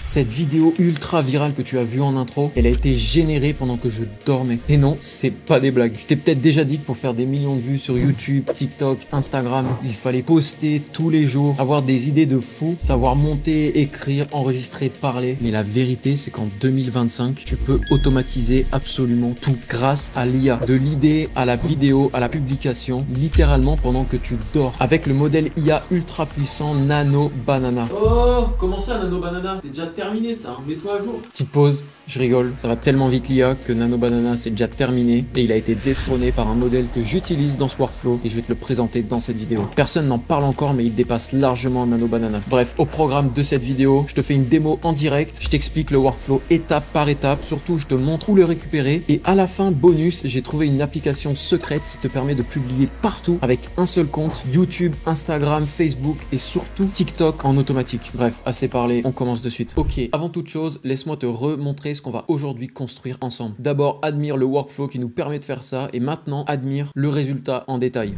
Cette vidéo ultra virale que tu as vue en intro, elle a été générée pendant que je dormais. Et non, c'est pas des blagues. Tu t'es peut-être déjà dit que pour faire des millions de vues sur YouTube, TikTok, Instagram, il fallait poster tous les jours, avoir des idées de fou, savoir monter, écrire, enregistrer, parler. Mais la vérité, c'est qu'en 2025, tu peux automatiser absolument tout grâce à l'IA. De l'idée à la vidéo, à la publication, littéralement pendant que tu dors. Avec le modèle IA ultra puissant Nano Banana. Oh, comment ça Nano Banana? C'est déjà terminé ça, hein. Mets-toi à jour. Petite pause. Je rigole, ça va tellement vite l'IA que Nano Banana c'est déjà terminé et il a été détrôné par un modèle que j'utilise dans ce workflow et je vais te le présenter dans cette vidéo. Personne n'en parle encore mais il dépasse largement Nano Banana. Bref, au programme de cette vidéo, je te fais une démo en direct, je t'explique le workflow étape par étape, surtout je te montre où le récupérer et à la fin, bonus, j'ai trouvé une application secrète qui te permet de publier partout avec un seul compte, YouTube, Instagram, Facebook et surtout TikTok en automatique. Bref, assez parlé, on commence de suite. Ok, avant toute chose, laisse-moi te remontrer ce qu'on va aujourd'hui construire ensemble. D'abord, admire le workflow qui nous permet de faire ça et maintenant, admire le résultat en détail.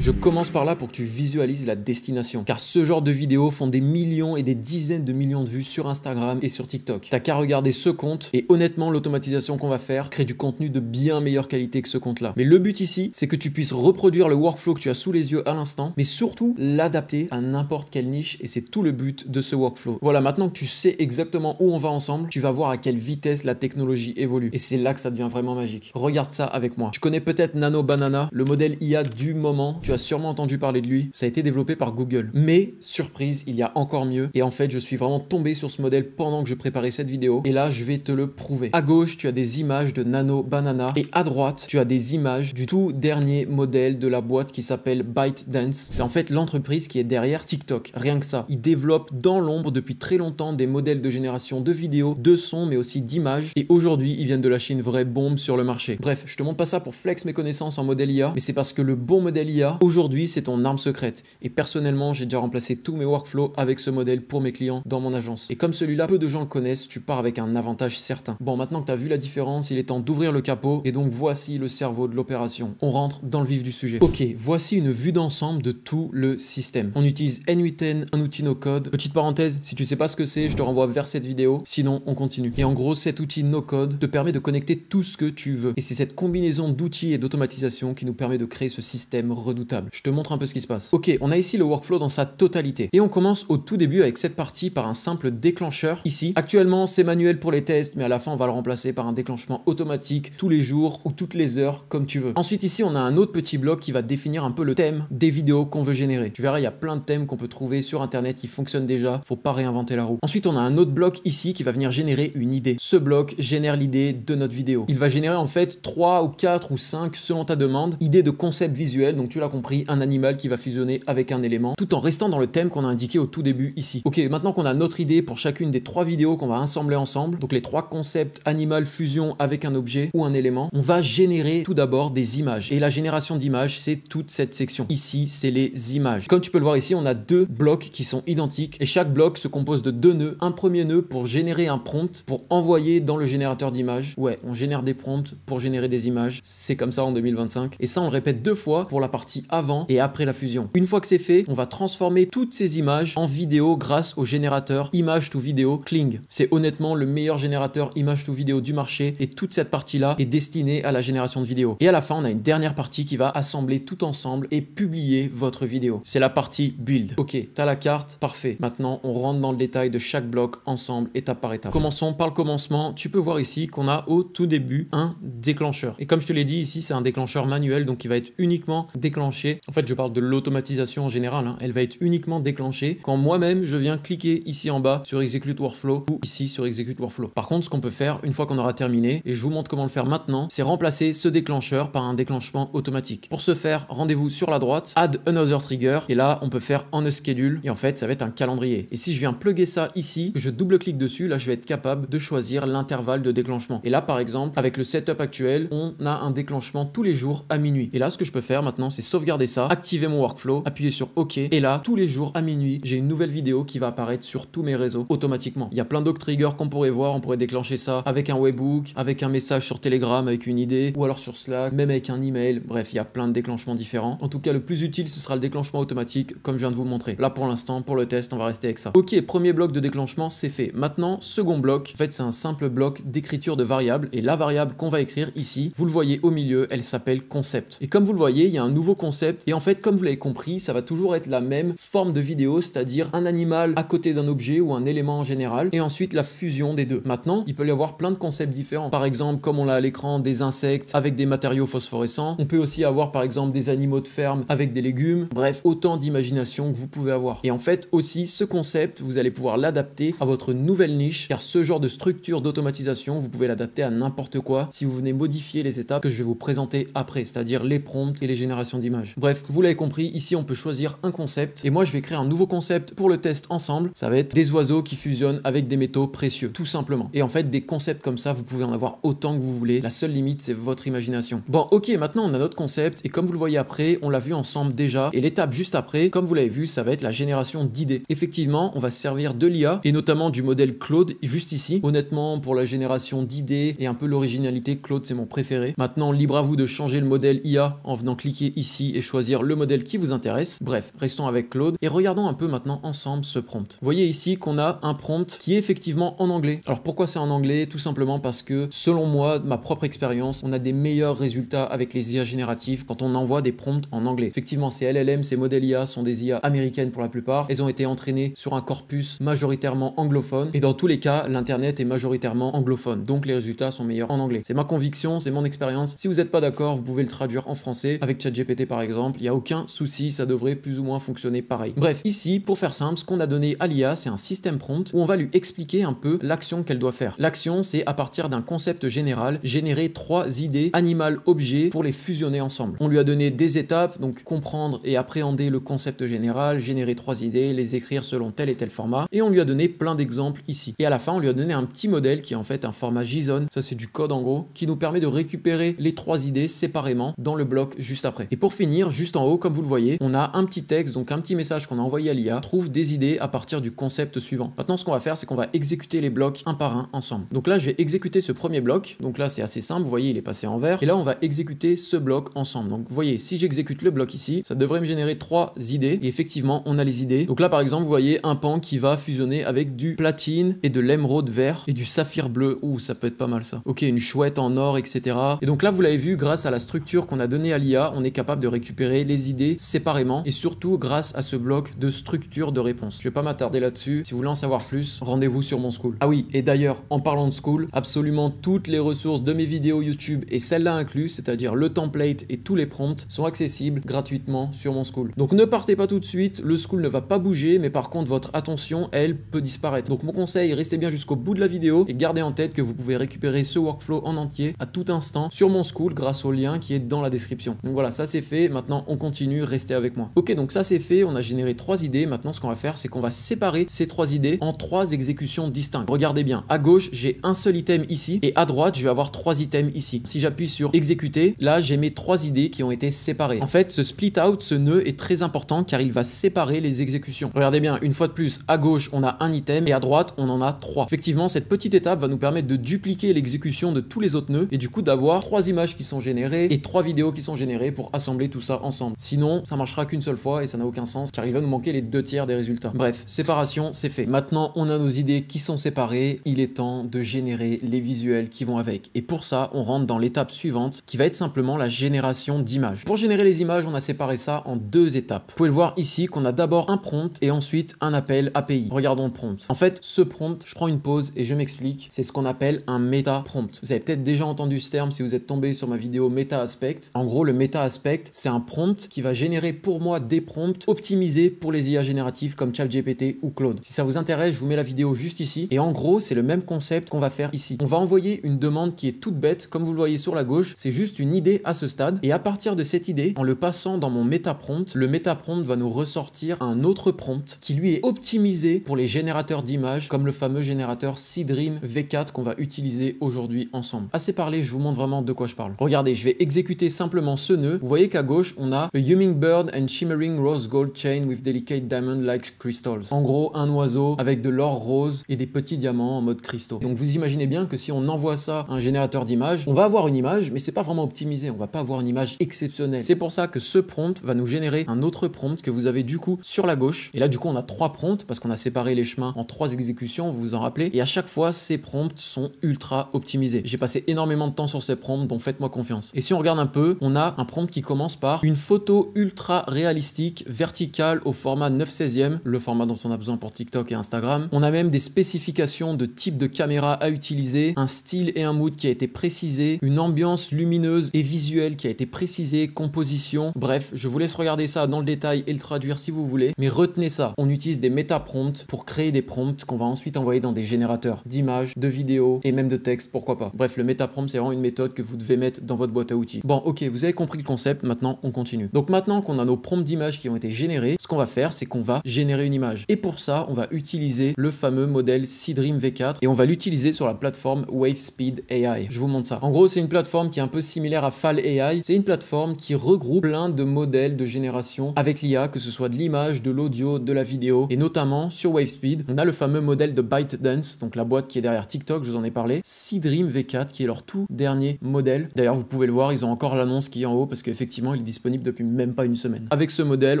Je commence par là pour que tu visualises la destination. Car ce genre de vidéos font des millions et des dizaines de millions de vues sur Instagram et sur TikTok. T'as qu'à regarder ce compte et honnêtement, l'automatisation qu'on va faire crée du contenu de bien meilleure qualité que ce compte-là. Mais le but ici, c'est que tu puisses reproduire le workflow que tu as sous les yeux à l'instant, mais surtout l'adapter à n'importe quelle niche et c'est tout le but de ce workflow. Voilà, maintenant que tu sais exactement où on va ensemble, tu vas voir à quelle vitesse la technologie évolue. Et c'est là que ça devient vraiment magique. Regarde ça avec moi. Tu connais peut-être Nano Banana, le modèle IA du moment. Tu as sûrement entendu parler de lui, ça a été développé par Google. Mais, surprise, il y a encore mieux. Et en fait, je suis vraiment tombé sur ce modèle pendant que je préparais cette vidéo. Et là, je vais te le prouver. À gauche, tu as des images de Nano Banana. Et à droite, tu as des images du tout dernier modèle de la boîte qui s'appelle ByteDance. C'est en fait l'entreprise qui est derrière TikTok. Rien que ça. Ils développent dans l'ombre depuis très longtemps des modèles de génération de vidéos, de sons, mais aussi d'images. Et aujourd'hui, ils viennent de lâcher une vraie bombe sur le marché. Bref, je te montre pas ça pour flex mes connaissances en modèle IA, mais c'est parce que le bon modèle IA, aujourd'hui, c'est ton arme secrète. Et personnellement, j'ai déjà remplacé tous mes workflows avec ce modèle pour mes clients dans mon agence. Et comme celui-là, peu de gens le connaissent, tu pars avec un avantage certain. Bon, maintenant que tu as vu la différence, il est temps d'ouvrir le capot. Et donc, voici le cerveau de l'opération. On rentre dans le vif du sujet. Ok, voici une vue d'ensemble de tout le système. On utilise N8N, un outil no-code. Petite parenthèse, si tu sais pas ce que c'est, je te renvoie vers cette vidéo. Sinon, on continue. Et en gros, cet outil no-code te permet de connecter tout ce que tu veux. Et c'est cette combinaison d'outils et d'automatisation qui nous permet de créer ce système redoutable. Je te montre un peu ce qui se passe. Ok, on a ici le workflow dans sa totalité. Et on commence au tout début avec cette partie par un simple déclencheur ici. Actuellement, c'est manuel pour les tests, mais à la fin, on va le remplacer par un déclenchement automatique tous les jours ou toutes les heures, comme tu veux. Ensuite, ici, on a un autre petit bloc qui va définir un peu le thème des vidéos qu'on veut générer. Tu verras, il y a plein de thèmes qu'on peut trouver sur Internet qui fonctionnent déjà. Faut pas réinventer la roue. Ensuite, on a un autre bloc ici qui va venir générer une idée. Ce bloc génère l'idée de notre vidéo. Il va générer en fait 3 ou 4 ou 5 selon ta demande. Idée de concept visuel, donc tu l'as compris, un animal qui va fusionner avec un élément, tout en restant dans le thème qu'on a indiqué au tout début ici. Ok, maintenant qu'on a notre idée pour chacune des 3 vidéos qu'on va assembler ensemble, donc les 3 concepts animal fusion avec un objet ou un élément, on va générer tout d'abord des images. Et la génération d'images, c'est toute cette section. Ici, c'est les images. Comme tu peux le voir ici, on a 2 blocs qui sont identiques et chaque bloc se compose de 2 nœuds. Un premier nœud pour générer un prompt, pour envoyer dans le générateur d'images. Ouais, on génère des prompts pour générer des images. C'est comme ça en 2025. Et ça, on le répète 2 fois pour la partie avant et après la fusion. Une fois que c'est fait, on va transformer toutes ces images en vidéo grâce au générateur image to vidéo Kling. C'est honnêtement le meilleur générateur image to vidéo du marché et toute cette partie-là est destinée à la génération de vidéos. Et à la fin, on a une dernière partie qui va assembler tout ensemble et publier votre vidéo. C'est la partie build. Ok, t'as la carte, parfait. Maintenant, on rentre dans le détail de chaque bloc ensemble, étape par étape. Commençons par le commencement. Tu peux voir ici qu'on a au tout début un déclencheur. Et comme je te l'ai dit, ici, c'est un déclencheur manuel, donc il va être uniquement déclenché. En fait, je parle de l'automatisation en général, hein. Elle va être uniquement déclenchée quand moi-même je viens cliquer ici en bas sur Execute Workflow ou ici sur Execute Workflow. Par contre, ce qu'on peut faire une fois qu'on aura terminé, et je vous montre comment le faire maintenant, c'est remplacer ce déclencheur par un déclenchement automatique. Pour ce faire, rendez-vous sur la droite, Add Another Trigger, et là, on peut faire On a Schedule, et en fait, ça va être un calendrier. Et si je viens plugger ça ici, que je double-clique dessus, là, je vais être capable de choisir l'intervalle de déclenchement. Et là, par exemple, avec le setup actuel, on a un déclenchement tous les jours à minuit. Et là, ce que je peux faire maintenant, c'est sauvegarder regardez ça, activez mon workflow, appuyez sur OK, et là, tous les jours à minuit, j'ai une nouvelle vidéo qui va apparaître sur tous mes réseaux automatiquement. Il y a plein d'autres triggers qu'on pourrait voir, on pourrait déclencher ça avec un webhook, avec un message sur Telegram avec une idée, ou alors sur Slack, même avec un email. Bref, il y a plein de déclenchements différents. En tout cas, le plus utile, ce sera le déclenchement automatique, comme je viens de vous le montrer. Là, pour l'instant, pour le test, on va rester avec ça. OK, premier bloc de déclenchement, c'est fait. Maintenant, second bloc, en fait, c'est un simple bloc d'écriture de variables, et la variable qu'on va écrire ici, vous le voyez au milieu, elle s'appelle concept. Et comme vous le voyez, il y a un nouveau concept, et en fait, comme vous l'avez compris, ça va toujours être la même forme de vidéo, c'est-à-dire un animal à côté d'un objet ou un élément en général, et ensuite la fusion des deux. Maintenant, il peut y avoir plein de concepts différents. Par exemple, comme on l'a à l'écran, des insectes avec des matériaux phosphorescents. On peut aussi avoir par exemple des animaux de ferme avec des légumes. Bref, autant d'imagination que vous pouvez avoir. Et en fait aussi, ce concept, vous allez pouvoir l'adapter à votre nouvelle niche, car ce genre de structure d'automatisation, vous pouvez l'adapter à n'importe quoi si vous venez modifier les étapes que je vais vous présenter après, c'est-à-dire les prompts et les générations d'images. Bref, vous l'avez compris, ici on peut choisir un concept, et moi je vais créer un nouveau concept pour le test ensemble. Ça va être des oiseaux qui fusionnent avec des métaux précieux, tout simplement. Et en fait, des concepts comme ça, vous pouvez en avoir autant que vous voulez. La seule limite, c'est votre imagination. Bon, ok, maintenant on a notre concept, et comme vous le voyez après, on l'a vu ensemble déjà, et l'étape juste après, comme vous l'avez vu, ça va être la génération d'idées. Effectivement, on va se servir de l'IA, et notamment du modèle Claude, juste ici. Honnêtement, pour la génération d'idées, et un peu l'originalité, Claude, c'est mon préféré. Maintenant, libre à vous de changer le modèle IA en venant cliquer ici et choisir le modèle qui vous intéresse. Bref, restons avec Claude, et regardons un peu maintenant ensemble ce prompt. Vous voyez ici qu'on a un prompt qui est effectivement en anglais. Alors pourquoi c'est en anglais? Tout simplement parce que, selon moi, ma propre expérience, on a des meilleurs résultats avec les IA génératives quand on envoie des prompts en anglais. Effectivement, ces LLM, ces modèles IA sont des IA américaines pour la plupart. Elles ont été entraînées sur un corpus majoritairement anglophone, et dans tous les cas, l'internet est majoritairement anglophone, donc les résultats sont meilleurs en anglais. C'est ma conviction, c'est mon expérience. Si vous n'êtes pas d'accord, vous pouvez le traduire en français avec ChatGPT par exemple, il n'y a aucun souci, ça devrait plus ou moins fonctionner pareil. Bref, ici, pour faire simple, ce qu'on a donné à l'IA, c'est un système prompt où on va lui expliquer un peu l'action qu'elle doit faire. L'action, c'est à partir d'un concept général, générer 3 idées animal-objet pour les fusionner ensemble. On lui a donné des étapes, donc comprendre et appréhender le concept général, générer 3 idées, les écrire selon tel et tel format, et on lui a donné plein d'exemples ici. Et à la fin, on lui a donné un petit modèle qui est en fait un format JSON, ça c'est du code en gros, qui nous permet de récupérer les 3 idées séparément dans le bloc juste après. Et pour finir, juste en haut, comme vous le voyez, on a un petit texte, donc un petit message qu'on a envoyé à l'IA, trouve des idées à partir du concept suivant. Maintenant, ce qu'on va faire, c'est qu'on va exécuter les blocs un par un ensemble. Donc là, je vais exécuter ce premier bloc. Donc là, c'est assez simple. Vous voyez, il est passé en vert. Et là, on va exécuter ce bloc ensemble. Donc, vous voyez, si j'exécute le bloc ici, ça devrait me générer 3 idées. Et effectivement, on a les idées. Donc là, par exemple, vous voyez un pan qui va fusionner avec du platine et de l'émeraude vert et du saphir bleu. Ouh, ça peut être pas mal ça. Ok, une chouette en or, etc. Et donc là, vous l'avez vu, grâce à la structure qu'on a donnée à l'IA, on est capable de récupérer les idées séparément, et surtout grâce à ce bloc de structure de réponse. Je vais pas m'attarder là-dessus. Si vous voulez en savoir plus, rendez-vous sur mon School. Ah oui, et d'ailleurs, en parlant de School, absolument toutes les ressources de mes vidéos YouTube, et celles-là incluses, c'est-à-dire le template et tous les prompts, sont accessibles gratuitement sur mon School. Donc ne partez pas tout de suite, le School ne va pas bouger, mais par contre votre attention, elle, peut disparaître. Donc mon conseil, restez bien jusqu'au bout de la vidéo, et gardez en tête que vous pouvez récupérer ce workflow en entier à tout instant sur mon School grâce au lien qui est dans la description. Donc voilà, ça c'est fait, maintenant on continue, restez avec moi. Ok, donc ça c'est fait, on a généré 3 idées, maintenant ce qu'on va faire, c'est qu'on va séparer ces 3 idées en 3 exécutions distinctes. Regardez bien, à gauche, j'ai un seul item ici, et à droite, je vais avoir 3 items ici. Si j'appuie sur exécuter, là, j'ai mes 3 idées qui ont été séparées. En fait, ce split out, ce nœud est très important car il va séparer les exécutions. Regardez bien, une fois de plus, à gauche, on a un item, et à droite, on en a 3. Effectivement, cette petite étape va nous permettre de dupliquer l'exécution de tous les autres nœuds, et du coup d'avoir 3 images qui sont générées et 3 vidéos qui sont générées pour assembler tout ça ensemble. Sinon, ça marchera qu'une seule fois et ça n'a aucun sens car il va nous manquer les 2/3 des résultats. Bref, séparation, c'est fait. Maintenant, on a nos idées qui sont séparées. Il est temps de générer les visuels qui vont avec. Et pour ça, on rentre dans l'étape suivante qui va être simplement la génération d'images. Pour générer les images, on a séparé ça en 2 étapes. Vous pouvez le voir ici qu'on a d'abord un prompt et ensuite un appel API. Regardons le prompt. En fait, ce prompt, je prends une pause et je m'explique. C'est ce qu'on appelle un méta prompt. Vous avez peut-être déjà entendu ce terme si vous êtes tombé sur ma vidéo méta aspect. En gros, le méta aspect, c'est un prompt qui va générer pour moi des prompts optimisés pour les IA génératives comme ChatGPT ou Claude. Si ça vous intéresse, je vous mets la vidéo juste ici. Et en gros, c'est le même concept qu'on va faire ici. On va envoyer une demande qui est toute bête, comme vous le voyez sur la gauche. C'est juste une idée à ce stade. Et à partir de cette idée, en le passant dans mon méta prompt, le méta prompt va nous ressortir un autre prompt qui lui est optimisé pour les générateurs d'images, comme le fameux générateur Seedream V4 qu'on va utiliser aujourd'hui ensemble. Assez parlé, je vous montre vraiment de quoi je parle. Regardez, je vais exécuter simplement ce nœud. Vous voyez qu'à gauche, gauche, on a a hummingbird and shimmering rose gold chain with delicate diamond-like crystals. En gros, un oiseau avec de l'or rose et des petits diamants en mode cristaux. Donc vous imaginez bien que si on envoie ça à un générateur d'images, on va avoir une image, mais c'est pas vraiment optimisé. On va pas avoir une image exceptionnelle. C'est pour ça que ce prompt va nous générer un autre prompt que vous avez du coup sur la gauche. Et là, du coup, on a 3 prompts parce qu'on a séparé les chemins en 3 exécutions, vous vous en rappelez. Et à chaque fois, ces prompts sont ultra optimisés. J'ai passé énormément de temps sur ces prompts, donc faites-moi confiance. Et si on regarde un peu, on a un prompt qui commence par une photo ultra réalistique, verticale au format 9/16e, le format dont on a besoin pour TikTok et Instagram. On a même des spécifications de type de caméra à utiliser, un style et un mood qui a été précisé, une ambiance lumineuse et visuelle qui a été précisée, composition. Bref, je vous laisse regarder ça dans le détail et le traduire si vous voulez. Mais retenez ça, on utilise des méta-prompts pour créer des prompts qu'on va ensuite envoyer dans des générateurs d'images, de vidéos et même de texte, pourquoi pas. Bref, le méta-prompt, c'est vraiment une méthode que vous devez mettre dans votre boîte à outils. Bon, ok, vous avez compris le concept, maintenant on continue. Donc maintenant qu'on a nos prompts d'images qui ont été générés, ce qu'on va faire, c'est qu'on va générer une image. Et pour ça, on va utiliser le fameux modèle Seedream V4 et on va l'utiliser sur la plateforme WaveSpeed AI. Je vous montre ça. En gros, c'est une plateforme qui est un peu similaire à Fall AI. C'est une plateforme qui regroupe plein de modèles de génération avec l'IA, que ce soit de l'image, de l'audio, de la vidéo. Et notamment sur WaveSpeed, on a le fameux modèle de ByteDance, donc la boîte qui est derrière TikTok, je vous en ai parlé. Seedream V4 qui est leur tout dernier modèle. D'ailleurs, vous pouvez le voir, ils ont encore l'annonce qui est en haut parce qu'effectivement, il est disponible depuis même pas une semaine. Avec ce modèle,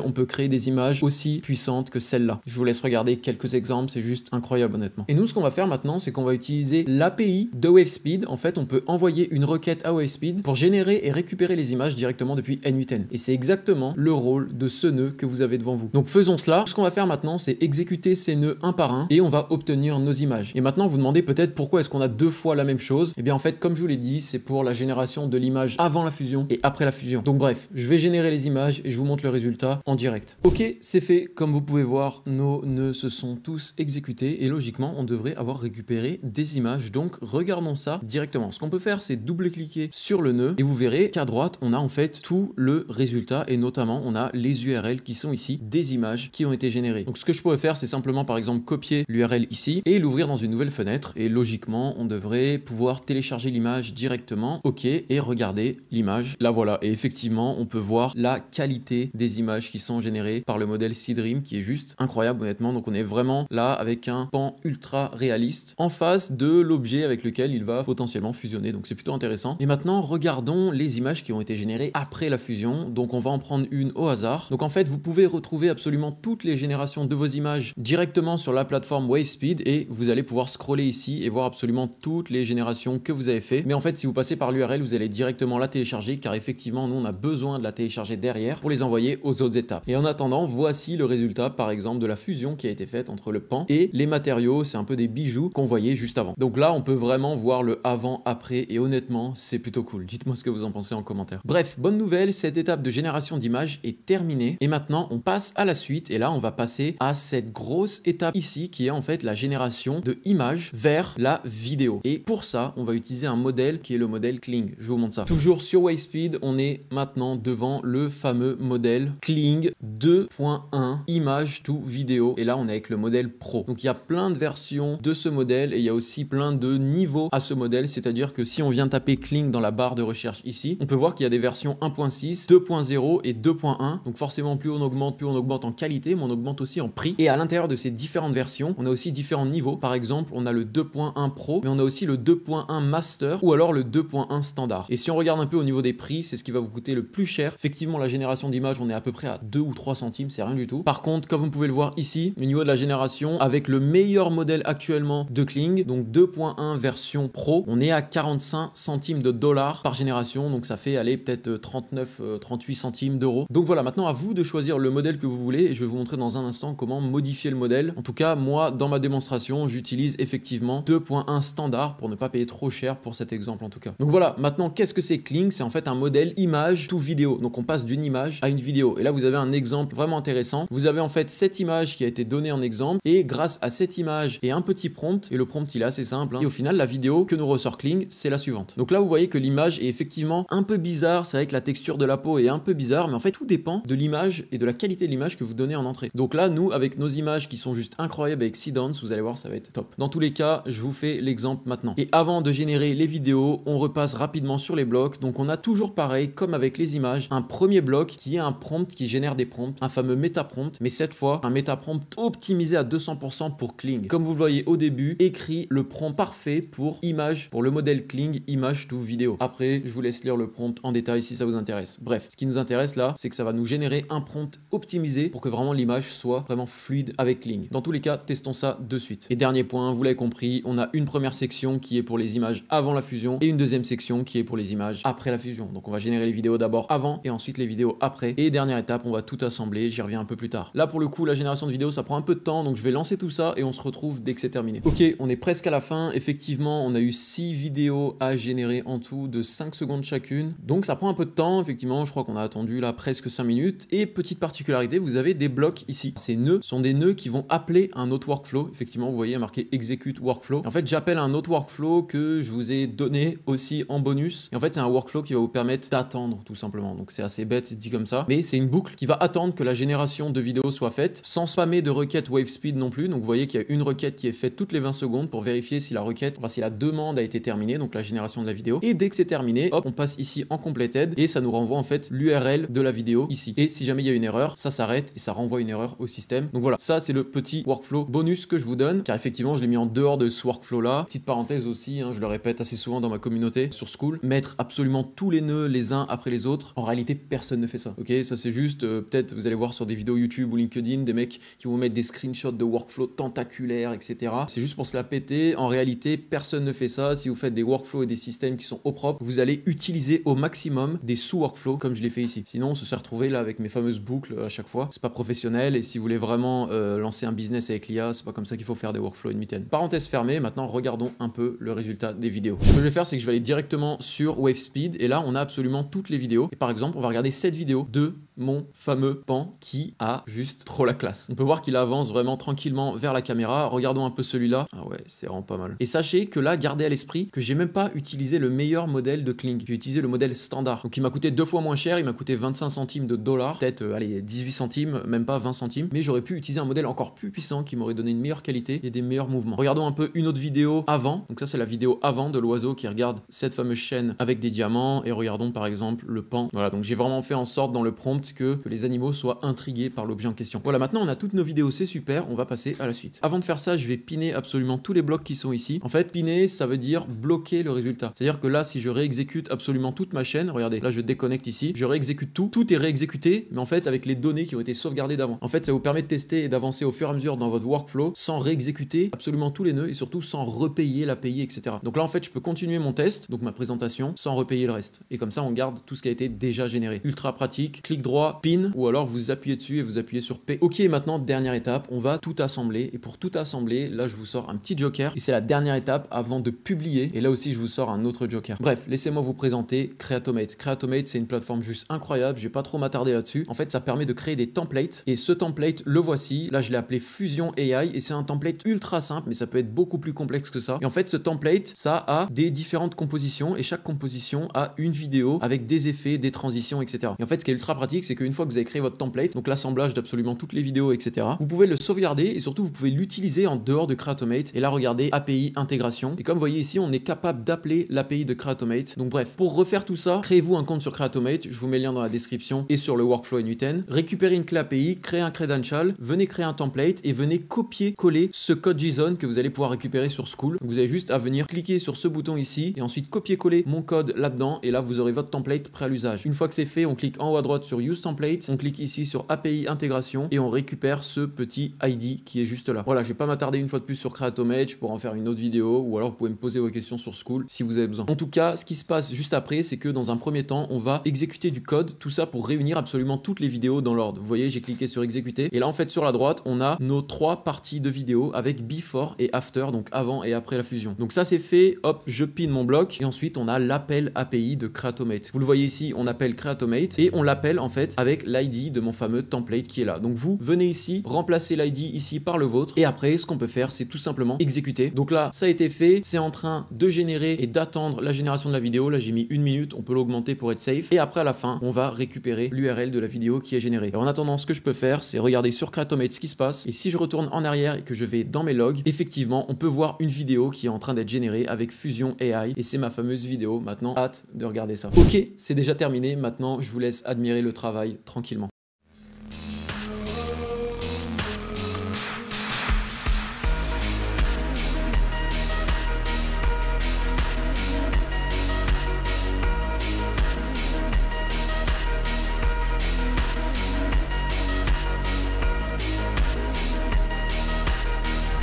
on peut créer des images aussi puissantes que celle-là. Je vous laisse regarder quelques exemples, c'est juste incroyable honnêtement. Et nous, ce qu'on va faire maintenant, c'est qu'on va utiliser l'API de WaveSpeed. En fait, on peut envoyer une requête à WaveSpeed pour générer et récupérer les images directement depuis N8N. Et c'est exactement le rôle de ce nœud que vous avez devant vous. Donc faisons cela. Ce qu'on va faire maintenant, c'est exécuter ces nœuds un par un et on va obtenir nos images. Et maintenant, vous demandez peut-être pourquoi est-ce qu'on a 2 fois la même chose. Et bien en fait, comme je vous l'ai dit, c'est pour la génération de l'image avant la fusion et après la fusion. Donc bref, je vais générer les images et je vous montre le résultat en direct. Ok, c'est fait. Comme vous pouvez voir, nos nœuds se sont tous exécutés et logiquement, on devrait avoir récupéré des images. Donc regardons ça directement. Ce qu'on peut faire, c'est double-cliquer sur le nœud et vous verrez qu'à droite, on a en fait tout le résultat et notamment, on a les URL qui sont ici, des images qui ont été générées. Donc ce que je pourrais faire, c'est simplement par exemple copier l'URL ici et l'ouvrir dans une nouvelle fenêtre et logiquement, on devrait pouvoir télécharger l'image directement. Ok, et regarder l'image. Là voilà, et effectivement, on peut voir la qualité des images qui sont générées par le modèle Seedream qui est juste incroyable honnêtement. Donc on est vraiment là avec un pan ultra réaliste en face de l'objet avec lequel il va potentiellement fusionner. Donc c'est plutôt intéressant. Et maintenant, regardons les images qui ont été générées après la fusion. Donc on va en prendre une au hasard. Donc en fait, vous pouvez retrouver absolument toutes les générations de vos images directement sur la plateforme WaveSpeed et vous allez pouvoir scroller ici et voir absolument toutes les générations que vous avez fait. Mais en fait, si vous passez par l'URL, vous allez directement la télécharger car effectivement, nous on a besoin de la télécharger derrière pour les envoyer aux autres étapes. Et en attendant, voici le résultat par exemple de la fusion qui a été faite entre le pan et les matériaux. C'est un peu des bijoux qu'on voyait juste avant. Donc là, on peut vraiment voir le avant, après et honnêtement, c'est plutôt cool. Dites-moi ce que vous en pensez en commentaire. Bref, bonne nouvelle, cette étape de génération d'images est terminée et maintenant on passe à la suite et là on va passer à cette grosse étape ici qui est en fait la génération de images vers la vidéo. Et pour ça, on va utiliser un modèle qui est le modèle Kling. Je vous montre ça. Toujours sur WaveSpeed, on est maintenant devant le fameux modèle Kling 2.1 image to vidéo et là on est avec le modèle Pro. Donc il y a plein de versions de ce modèle et il y a aussi plein de niveaux à ce modèle, c'est-à-dire que si on vient taper Kling dans la barre de recherche ici, on peut voir qu'il y a des versions 1.6, 2.0 et 2.1. Donc forcément plus on augmente en qualité, mais on augmente aussi en prix. Et à l'intérieur de ces différentes versions, on a aussi différents niveaux. Par exemple, on a le 2.1 Pro, mais on a aussi le 2.1 Master ou alors le 2.1 Standard. Et si on regarde un peu au niveau des prix, c'est ce qui va vous coûter le plus cher. Effectivement, la génération d'images, on est à peu près à 2 ou 3 centimes, c'est rien du tout. Par contre, comme vous pouvez le voir ici, au niveau de la génération, avec le meilleur modèle actuellement de Kling, donc 2.1 version Pro, on est à 45 centimes de dollars par génération, donc ça fait aller peut-être 38 centimes d'euros. Donc voilà, maintenant à vous de choisir le modèle que vous voulez et je vais vous montrer dans un instant comment modifier le modèle. En tout cas, moi, dans ma démonstration, j'utilise effectivement 2.1 standard pour ne pas payer trop cher pour cet exemple en tout cas. Donc voilà, maintenant qu'est-ce que c'est Kling? C'est en fait un modèle image to vidéo. Donc on passe d'une image à une vidéo. Et là, vous avez un exemple vraiment intéressant. Vous avez en fait cette image qui a été donnée en exemple et grâce à cette image et un petit prompt, et le prompt il est assez simple, hein, et au final la vidéo que nous ressort Kling, c'est la suivante. Donc là vous voyez que l'image est effectivement un peu bizarre, c'est vrai que la texture de la peau est un peu bizarre, mais en fait tout dépend de l'image et de la qualité de l'image que vous donnez en entrée. Donc là nous avec nos images qui sont juste incroyables avec Seedance, vous allez voir ça va être top. Dans tous les cas, je vous fais l'exemple maintenant. Et avant de générer les vidéos, on repasse rapidement sur les blocs. Donc on a toujours pareil comme avec les images, un premier bloc qui est un prompt qui génère des prompts, un fameux meta prompt, mais cette fois un meta prompt optimisé à 200% pour Kling. Comme vous le voyez au début, écrit le prompt parfait pour image, pour le modèle Kling image to vidéo. Après, je vous laisse lire le prompt en détail si ça vous intéresse. Bref, ce qui nous intéresse là, c'est que ça va nous générer un prompt optimisé pour que vraiment l'image soit vraiment fluide avec Kling. Dans tous les cas, testons ça de suite. Et dernier point, vous l'avez compris, on a une première section qui est pour les images avant la fusion et une deuxième section qui est pour les images après la fusion. Donc on va générer les vidéos d'abord avant et ensuite les vidéos après. Et dernière étape, on va tout assembler, j'y reviens un peu plus tard. Là pour le coup, la génération de vidéos, ça prend un peu de temps, donc je vais lancer tout ça et on se retrouve dès que c'est terminé. Ok, on est presque à la fin. Effectivement, on a eu 6 vidéos à générer en tout de 5 secondes chacune. Donc ça prend un peu de temps, effectivement, je crois qu'on a attendu là presque 5 minutes. Et petite particularité, vous avez des blocs ici. Ces nœuds sont des nœuds qui vont appeler un autre workflow. Effectivement, vous voyez marqué execute workflow. Et en fait, j'appelle un autre workflow que je vous ai donné aussi en bonus. Et en fait, c'est un workflow qui va vous permettre d'attendre tout simplement. Donc c'est assez bête dit comme ça. Mais c'est une boucle qui va attendre que la génération de vidéos soit faite sans spammer de requête WaveSpeed non plus. Donc vous voyez qu'il y a une requête qui est faite toutes les 20 secondes pour vérifier si la requête, enfin si la demande a été terminée, donc la génération de la vidéo. Et dès que c'est terminé, hop, on passe ici en completed et ça nous renvoie en fait l'URL de la vidéo ici. Et si jamais il y a une erreur, ça s'arrête et ça renvoie une erreur au système. Donc voilà, ça c'est le petit workflow bonus que je vous donne, car effectivement je l'ai mis en dehors de ce workflow là. Petite parenthèse aussi, hein, je le répète assez souvent dans ma communauté sur Skool, mettre absolument tous les nœuds les uns après les autres. En réalité, personne ne fait ça. Ok, ça c'est juste, peut-être vous allez voir sur des vidéos YouTube ou LinkedIn, des mecs qui vont mettre des screenshots de workflow tentaculaires, etc. C'est juste pour se la péter. En réalité, personne ne fait ça. Si vous faites des workflows et des systèmes qui sont au propre, vous allez utiliser au maximum des sous-workflows comme je l'ai fait ici. Sinon, on se serait retrouvé là avec mes fameuses boucles à chaque fois. C'est pas professionnel et si vous voulez vraiment lancer un business avec l'IA, c'est pas comme ça qu'il faut faire des workflows in mitten. Parenthèse fermée, maintenant regardons un peu le résultat des vidéos. Ce que je vais faire, c'est que je vais aller directement sur WaveSpeed et là, on a absolument toutes les vidéos. Et par exemple, on va regarder cette vidéo de mon fameux pan qui a juste trop la classe. On peut voir qu'il avance vraiment tranquillement vers la caméra. Regardons un peu celui-là. Ah ouais, c'est vraiment pas mal. Et sachez que là, gardez à l'esprit que j'ai même pas utilisé le meilleur modèle de Kling. J'ai utilisé le modèle standard. Donc il m'a coûté 2 fois moins cher, il m'a coûté 25 centimes de dollars, peut-être allez 18 centimes, même pas 20 centimes, mais j'aurais pu utiliser un modèle encore plus puissant qui m'aurait donné une meilleure qualité et des meilleurs mouvements. Regardons un peu une autre vidéo avant. Donc ça c'est la vidéo avant de l'oiseau qui regarde cette fameuse chaîne avec des diamants et regardons par exemple le pan. Voilà, donc j'ai vraiment fait en sorte dans le prompt que les animaux soient intrigués par l'objet en question. Voilà, maintenant on a toutes nos vidéos, c'est super, on va passer à la suite. Avant de faire ça, je vais piner absolument tous les blocs qui sont ici. En fait, piner, ça veut dire bloquer le résultat. C'est-à-dire que là, si je réexécute absolument toute ma chaîne, regardez, là je déconnecte ici, je réexécute tout, tout est réexécuté, mais en fait avec les données qui ont été sauvegardées d'avant. En fait, ça vous permet de tester et d'avancer au fur et à mesure dans votre workflow sans réexécuter absolument tous les nœuds et surtout sans repayer l'API, etc. Donc là, en fait, je peux continuer mon test, donc ma présentation, sans repayer le reste. Et comme ça, on garde tout ce qui a été déjà généré. Ultra pratique, clic droit, pin, ou alors vous appuyez dessus et vous appuyez sur P. Ok, maintenant, dernière étape, on va tout assembler. Et pour tout assembler, là, je vous sors un petit joker. Et c'est la dernière étape avant de publier. Et là aussi, je vous sors un autre joker. Bref, laissez-moi vous présenter Creatomate. Creatomate, c'est une plateforme juste incroyable. Je vais pas trop m'attarder là-dessus. En fait, ça permet de créer des templates. Et ce template, le voici. Là, je l'ai appelé Fusion AI. Et c'est un template ultra simple, mais ça peut être beaucoup plus complexe que ça. Et en fait, ce template, ça a des différentes compositions. Et chaque composition a une vidéo avec des effets, des transitions, etc. Et en fait, ce qui est ultra pratique, c'est qu'une fois que vous avez créé votre template, donc l'assemblage d'absolument toutes les vidéos, etc., vous pouvez le sauvegarder et surtout, vous pouvez l'utiliser en dehors de Creatomate. Et là, regardez, API intégration. Et comme vous voyez ici, on est capable d'appeler l'API de Creatomate. Donc bref, pour refaire tout ça, créez-vous un compte sur Creatomate. Je vous mets le lien dans la description et sur le workflow in récupérez une clé API, créez un credential, venez créer un template et venez copier-coller ce code JSON que vous allez pouvoir récupérer sur Skool. Donc vous avez juste à venir cliquer sur ce bouton ici et ensuite copier-coller mon code là-dedans et là, vous aurez votre template prêt à l'usage. Une fois que c'est fait, on clique en haut à droite sur Use Template, on clique ici sur API intégration et on récupère ce petit ID qui est juste là. Voilà, je vais pas m'attarder une fois de plus sur Creatomate, je pourrais en faire une autre vidéo ou alors vous pouvez me poser vos questions sur Skool si vous avez besoin. En tout cas, ce qui se passe juste après, c'est que dans un premier temps, on va exécuter du code, tout ça pour réunir absolument toutes les vidéos dans l'ordre. Vous voyez, j'ai cliqué sur exécuter et là en fait sur la droite, on a nos 3 parties de vidéos avec before et after, donc avant et après la fusion. Donc ça c'est fait, hop, je pin mon bloc et ensuite on a l'appel API de Creatomate. Vous le voyez ici, on appelle Creatomate et on l'appelle en fait fait avec l'ID de mon fameux template qui est là. Donc vous venez ici, remplacez l'ID ici par le vôtre et après ce qu'on peut faire c'est tout simplement exécuter. Donc là ça a été fait, c'est en train de générer et d'attendre la génération de la vidéo. Là j'ai mis 1 minute, on peut l'augmenter pour être safe et après à la fin on va récupérer l'URL de la vidéo qui est générée. Et en attendant ce que je peux faire c'est regarder sur Creatomate ce qui se passe et si je retourne en arrière et que je vais dans mes logs, effectivement on peut voir une vidéo qui est en train d'être générée avec Fusion AI et c'est ma fameuse vidéo. Maintenant hâte de regarder ça. Ok, c'est déjà terminé, maintenant je vous laisse admirer le travail tranquillement.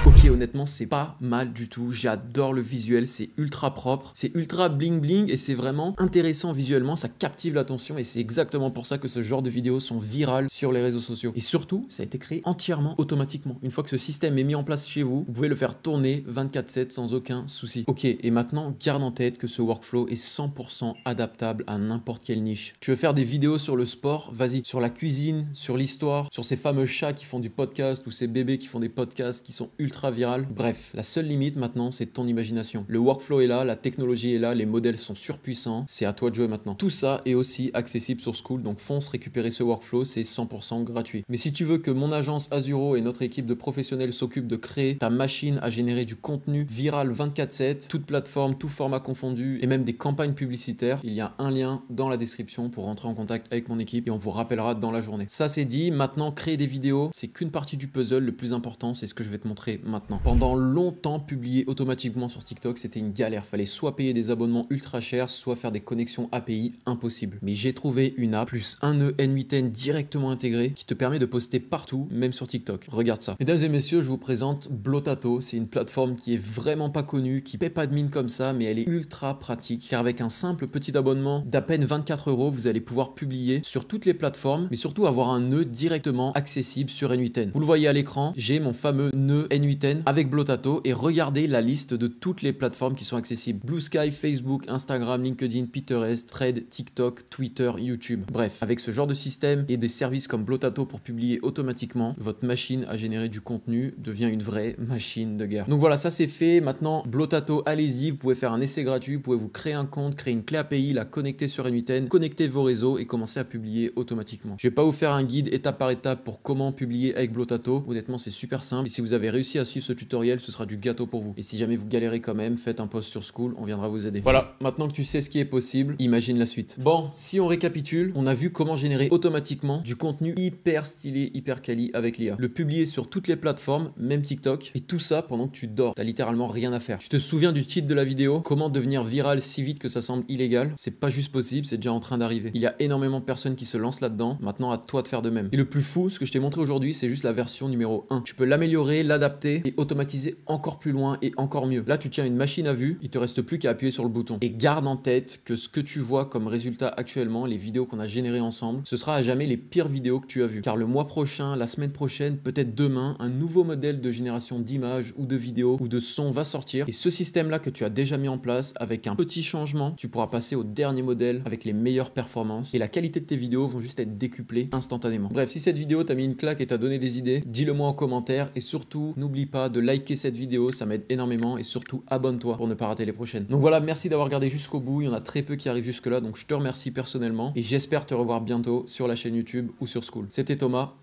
Ok, honnêtement, c'est pas mal du tout. J'adore le visuel, c'est ultra propre, c'est ultra bling bling et c'est vraiment intéressant visuellement, ça captive l'attention et c'est exactement pour ça que ce genre de vidéos sont virales sur les réseaux sociaux. Et surtout, ça a été créé entièrement automatiquement. Une fois que ce système est mis en place chez vous, vous pouvez le faire tourner 24/7 sans aucun souci. Ok, et maintenant, garde en tête que ce workflow est 100% adaptable à n'importe quelle niche. Tu veux faire des vidéos sur le sport? Vas-y. Sur la cuisine, sur l'histoire, sur ces fameux chats qui font du podcast ou ces bébés qui font des podcasts qui sont ultra viral. Bref, la seule limite maintenant, c'est ton imagination. Le workflow est là, la technologie est là, les modèles sont surpuissants. C'est à toi de jouer maintenant. Tout ça est aussi accessible sur Skool, donc fonce récupérer ce workflow, c'est 100% gratuit. Mais si tu veux que mon agence Azuro et notre équipe de professionnels s'occupent de créer ta machine à générer du contenu viral 24/7, toute plateforme, tout format confondu, et même des campagnes publicitaires, il y a un lien dans la description pour rentrer en contact avec mon équipe et on vous rappellera dans la journée. Ça c'est dit, maintenant créer des vidéos, c'est qu'une partie du puzzle, le plus important, c'est ce que je vais te montrer maintenant. Pendant longtemps, publier automatiquement sur TikTok, c'était une galère. Fallait soit payer des abonnements ultra chers, soit faire des connexions API impossibles. Mais j'ai trouvé une app plus un nœud N8N directement intégré qui te permet de poster partout, même sur TikTok. Regarde ça. Mesdames et messieurs, je vous présente Blotato. C'est une plateforme qui est vraiment pas connue, qui paie pas de mine comme ça, mais elle est ultra pratique. Car avec un simple petit abonnement d'à peine 24 €, vous allez pouvoir publier sur toutes les plateformes, mais surtout avoir un nœud directement accessible sur N8N. Vous le voyez à l'écran, j'ai mon fameux nœud N8N avec Blotato et regardez la liste de toutes les plateformes qui sont accessibles. Blue Sky, Facebook, Instagram, LinkedIn, Pinterest, Thread, TikTok, Twitter, YouTube. Bref, avec ce genre de système et des services comme Blotato pour publier automatiquement, votre machine à générer du contenu devient une vraie machine de guerre. Donc voilà, ça c'est fait. Maintenant, Blotato, allez-y, vous pouvez faire un essai gratuit, vous pouvez vous créer un compte, créer une clé API, la connecter sur N8N, connecter vos réseaux et commencer à publier automatiquement. Je vais pas vous faire un guide étape par étape pour comment publier avec Blotato. Honnêtement, c'est super simple. Et si vous avez réussi à suivre ce tutoriel, ce sera du gâteau pour vous. Et si jamais vous galérez quand même, faites un post sur Skool, on viendra vous aider. Voilà, maintenant que tu sais ce qui est possible, imagine la suite. Bon, si on récapitule, on a vu comment générer automatiquement du contenu hyper stylé, hyper quali avec l'IA. Le publier sur toutes les plateformes, même TikTok, et tout ça pendant que tu dors. T'as littéralement rien à faire. Tu te souviens du titre de la vidéo? Comment devenir viral si vite que ça semble illégal? C'est pas juste possible, c'est déjà en train d'arriver. Il y a énormément de personnes qui se lancent là-dedans. Maintenant, à toi de faire de même. Et le plus fou, ce que je t'ai montré aujourd'hui, c'est juste la version numéro 1. Tu peux l'améliorer, l'adapter et automatiser encore plus loin et encore mieux. Là, tu tiens une machine à vue, il te reste plus qu'à appuyer sur le bouton. Et garde en tête que ce que tu vois comme résultat actuellement, les vidéos qu'on a générées ensemble, ce sera à jamais les pires vidéos que tu as vues. Car le mois prochain, la semaine prochaine, peut-être demain, un nouveau modèle de génération d'images ou de vidéos ou de sons va sortir. Et ce système-là que tu as déjà mis en place, avec un petit changement, tu pourras passer au dernier modèle avec les meilleures performances. Et la qualité de tes vidéos vont juste être décuplées instantanément. Bref, si cette vidéo t'a mis une claque et t'a donné des idées, dis-le moi en commentaire. Et surtout, n'oublie pas de liker cette vidéo, ça m'aide énormément. Et surtout, abonne-toi pour ne pas rater les prochaines. Donc voilà, merci d'avoir regardé jusqu'au bout. Il y en a très peu qui arrivent jusque là, donc je te remercie personnellement. Et j'espère te revoir bientôt sur la chaîne YouTube ou sur Skool. C'était Thomas.